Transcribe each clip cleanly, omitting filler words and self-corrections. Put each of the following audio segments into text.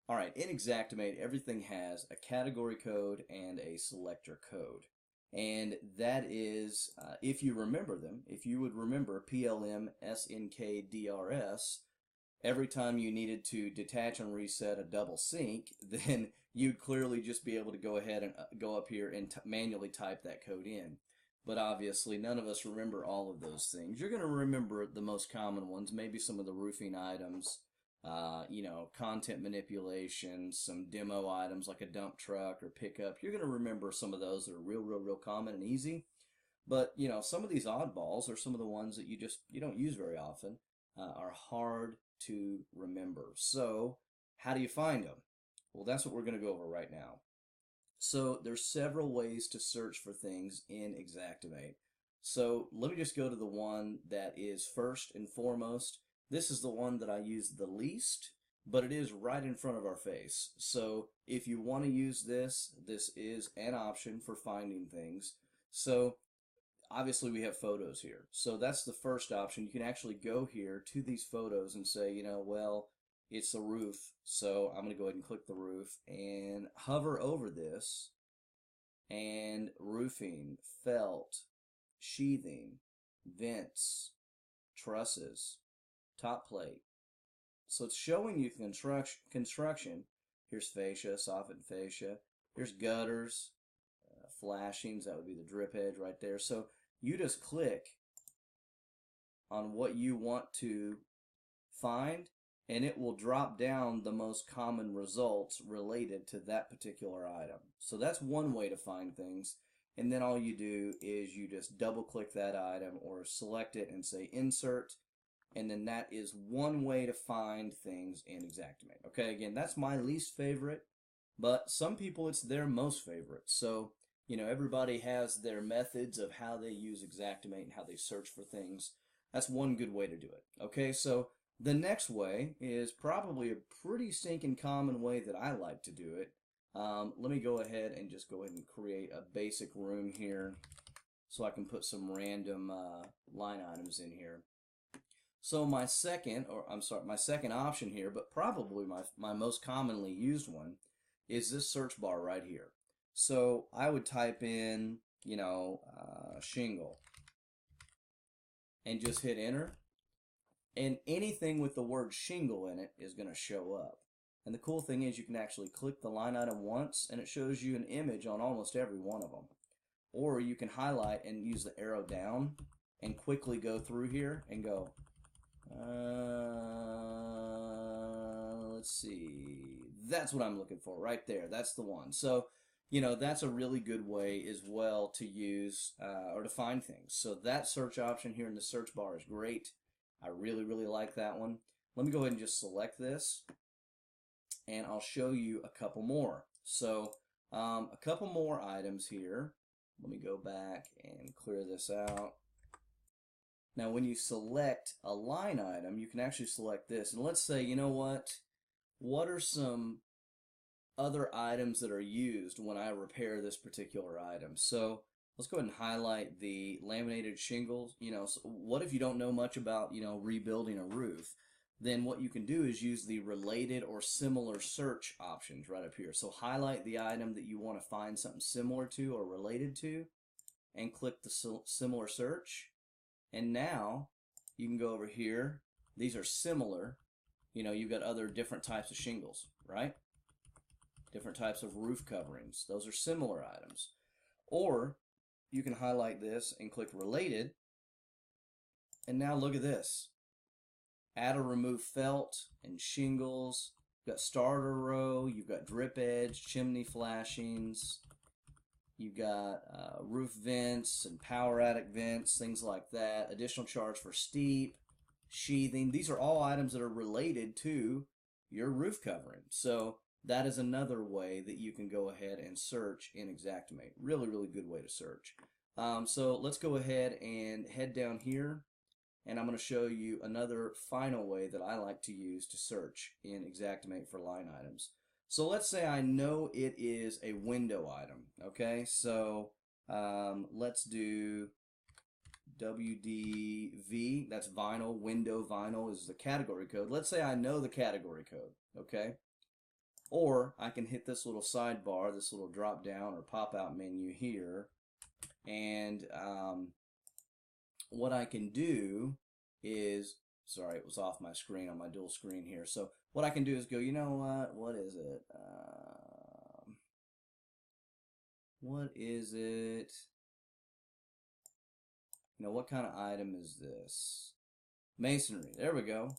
All right, in Xactimate, everything has a category code and a selector code. And that is, if you remember them, if you would remember PLM, SNK, DRS, every time you needed to detach and reset a double sync, then you'd clearly just be able to go ahead and go up here and manually type that code in. But obviously, none of us remember all of those things. You're going to remember the most common ones, maybe some of the roofing items, content manipulation, some demo items like a dump truck or pickup. You're going to remember some of those that are real common and easy. But, some of these oddballs are some of the ones that you don't use very often, are hard to remember. So, how do you find them? Well, that's what we're going to go over right now. So there's several ways to search for things in Xactimate. So let me just go to the one that is first and foremost. This is the one that I use the least, but it is right in front of our face. So if you want to use this, this is an option for finding things. So obviously we have photos here. So that's the first option. You can actually go here to these photos and say, well, it's a roof. So I'm going to go ahead and click the roof and hover over this, and roofing, felt, sheathing, vents, trusses, top plate. So it's showing you construction. Here's fascia, soffit fascia. Here's gutters, flashings. That would be the drip edge right there. So you just click on what you want to find, and it will drop down the most common results related to that particular item. So that's one way to find things. And then all you do is you just double click that item or select it and say insert. And then that is one way to find things in Xactimate. Okay, again, that's my least favorite, but some people it's their most favorite. So, everybody has their methods of how they use Xactimate and how they search for things. That's one good way to do it. Okay, so the next way is probably a pretty stinking common way that I like to do it. Let me go ahead and create a basic room here so I can put some random line items in here. So my second option here, but probably my most commonly used one, is this search bar right here. So I would type in, shingle and just hit enter. And anything with the word shingle in it is going to show up. And the cool thing is you can actually click the line item once and it shows you an image on almost every one of them. Or you can highlight and use the arrow down and quickly go through here and go, let's see, that's what I'm looking for right there. That's the one. So, that's a really good way as well to use or to find things. So that search option here in the search bar is great. I really like that one. Let me go ahead and just select this, and I'll show you a couple more. So a couple more items here. Let me go back and clear this out. Now when you select a line item, you can actually select this. And let's say, what are some other items that are used when I repair this particular item? So let's go ahead and highlight the laminated shingles. So what if you don't know much about, rebuilding a roof? Then what you can do is use the related or similar search options right up here. So highlight the item that you want to find something similar to or related to and click the similar search. And now you can go over here. These are similar. You've got other different types of shingles, right? Different types of roof coverings. Those are similar items. Or you can highlight this and click related. And now look at this. Add or remove felt and shingles. You've got starter row. You've got drip edge, chimney flashings. You've got roof vents and power attic vents, things like that. Additional charge for steep, sheathing. These are all items that are related to your roof covering. So that is another way that you can go ahead and search in Xactimate. Really good way to search. So let's go ahead and head down here, and I'm going to show you another final way that I like to use to search in Xactimate for line items. So let's say I know it is a window item. Okay, so let's do WDV. That's vinyl. Window vinyl is the category code. Let's say I know the category code. Okay. Or I can hit this little sidebar, this little drop down or pop out menu here, and what I can do is, sorry, it was off my screen on my dual screen here. So what I can do is go, you know what is it? What is it? You know, what kind of item is this? Masonry. There we go.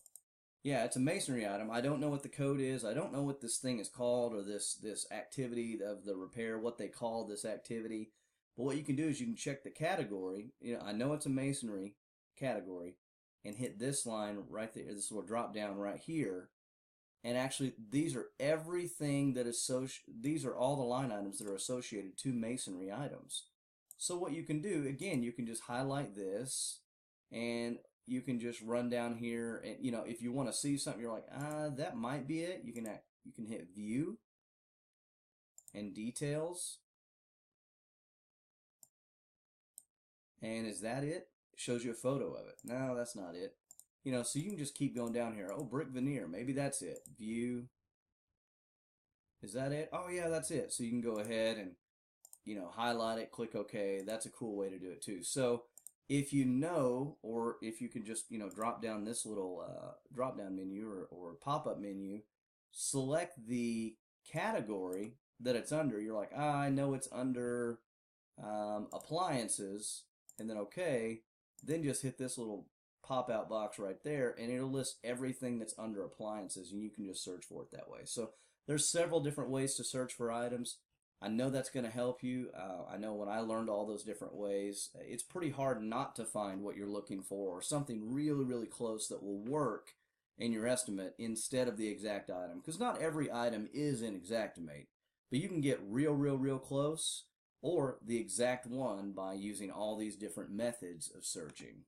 Yeah, it's a masonry item. I don't know what the code is. I don't know what this thing is called, or this activity of the repair, what they call this activity. But what you can do is you can check the category. You know, I know it's a masonry category, and hit this line right there, this little drop down right here. And actually, these are everything that is these are all the line items that are associated to masonry items. So what you can do, again, you can just highlight this, and you can just run down here, and you know, if you want to see something, you're like, that might be it. You can hit View and Details, and is that it? It shows you a photo of it. No, that's not it. You know, so you can just keep going down here. Oh, brick veneer, maybe that's it. View. Is that it? Oh yeah, that's it. So you can go ahead and, you know, highlight it, click OK. That's a cool way to do it too. So if you know, or if you can just, you know, drop down this little drop down menu or pop-up menu, select the category that it's under. You're like, I know it's under appliances, and then OK. Then just hit this little pop-out box right there, and it'll list everything that's under appliances, and you can just search for it that way. So there's several different ways to search for items. I know that's going to help you. I know when I learned all those different ways, it's pretty hard not to find what you're looking for, or something really, really close that will work in your estimate instead of the exact item. Because not every item is in Xactimate, but you can get real close, or the exact one by using all these different methods of searching.